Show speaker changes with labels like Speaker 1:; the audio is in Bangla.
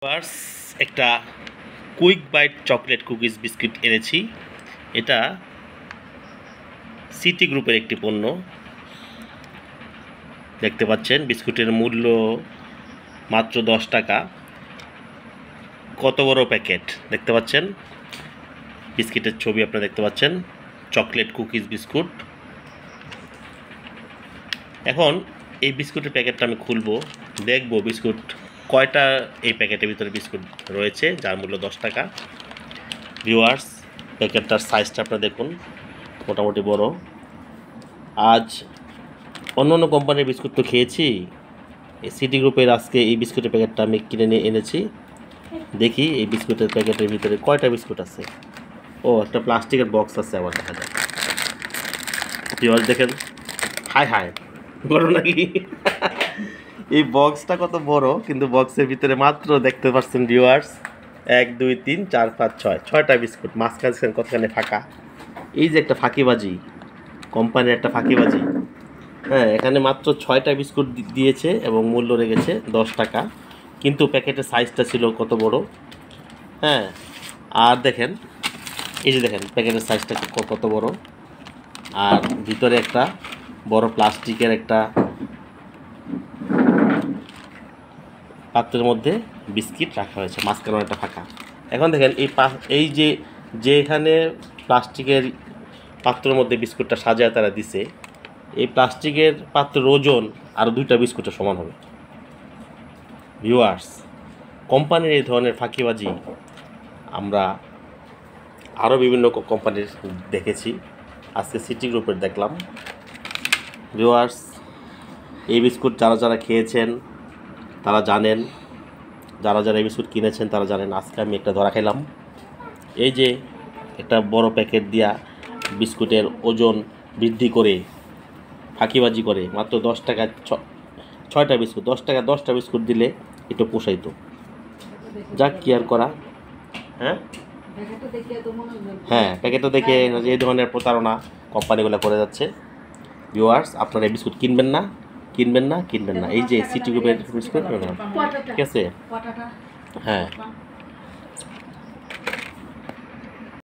Speaker 1: ফার্স একটা quick bite chocolate cookies biscuit এনেছি। এটা সিটি গ্রুপের একটি পণ্য। দেখতে পাচ্ছেন বিস্কুটের মূল্য মাত্র 10 টাকা। কত বড় প্যাকেট দেখতে পাচ্ছেন, বিস্কিটের ছবি আপনারা দেখতে পাচ্ছেন, চকলেট কুকিজ বিস্কুট। এখন এই বিস্কুটের প্যাকেটটা আমি খুলবো, দেখব বিস্কুট কয়টা এই প্যাকেটের ভিতরে বিস্কুট রয়েছে, যার মূল্য 10 টাকা। ভিউয়ার্স, প্যাকেটটার সাইজটা আপনারা দেখুন, মোটামুটি বড়। আজ অন্য অন্য কোম্পানির বিস্কুট তো খেয়েছি, এই সিটি গ্রুপের আজকে এই বিস্কুটের প্যাকেটটা আমি কিনে নিয়ে এনেছি। দেখি এই বিস্কুটের প্যাকেটের ভিতরে কয়টা বিস্কুট আছে। ও, একটা প্লাস্টিকের বক্স আছে আবার দেখা যায়। ভিউয়ার্স দেখেন, হাই হাই বড় নাকি? এই বক্সটা কত বড়, কিন্তু বক্সের ভিতরে মাত্র দেখতে পাচ্ছেন ভিউয়ার্স 1 2 3 4 5 6 6টা বিস্কুট। মাঝখানে কতখানি ফাঁকা, এই যে একটা ফাঁকিবাজি, কোম্পানির একটা ফাঁকিবাজি। হ্যাঁ, এখানে মাত্র 6টা বিস্কুট দিয়েছে এবং মূল্য রেখেছে 10 টাকা, কিন্তু প্যাকেটের সাইজটা ছিল কত বড়। হ্যাঁ, আর দেখেন, এই যে দেখেন প্যাকেটের সাইজটা কত বড়, আর ভিতরে একটা বড় প্লাস্টিকের একটা পাত্রের মধ্যে বিস্কিট রাখা হয়েছে, মাঝখানে একটা ফাঁকা। এখন দেখেন এই যে যেখানে প্লাস্টিকের পাত্রের মধ্যে বিস্কুটটা সাজায় তারা দিছে, এই প্লাস্টিকের পাত্রের ওজন আর 2টা বিস্কুটের সমান হবে। ভিউয়ার্স, কোম্পানির এই ধরনের ফাঁকিবাজি আমরা আরও বিভিন্ন কোম্পানির দেখেছি, আজকে সিটি গ্রুপের দেখলাম। ভিউয়ার্স, এই বিস্কুট যারা যারা খেয়েছেন তারা জানেন, যারা যারা এই বিস্কুট কিনেছেন তারা জানেন। আজকে আমি একটা ধরা খেলাম। এই যে একটা বড় প্যাকেট দিয়া বিস্কুটের ওজন বৃদ্ধি করে ফাঁকিবাজি করে মাত্র 10 টাকা 6টা বিস্কুট, 10 টাকা 10টা বিস্কুট দিলে একটু পোষাইতো। যাক, কি আর করা। হ্যাঁ, প্যাকেটটা দেখে এই ধরনের প্রতারণা কোম্পানিগুলো করে যাচ্ছে। ভিউয়ার্স, আপনারা এই বিস্কুট কিনবেন না, কিনবেন না, কিনবেন না। এই যে সিটি গ্রুপের বিস্কুট, ঠিক আছে? হ্যাঁ।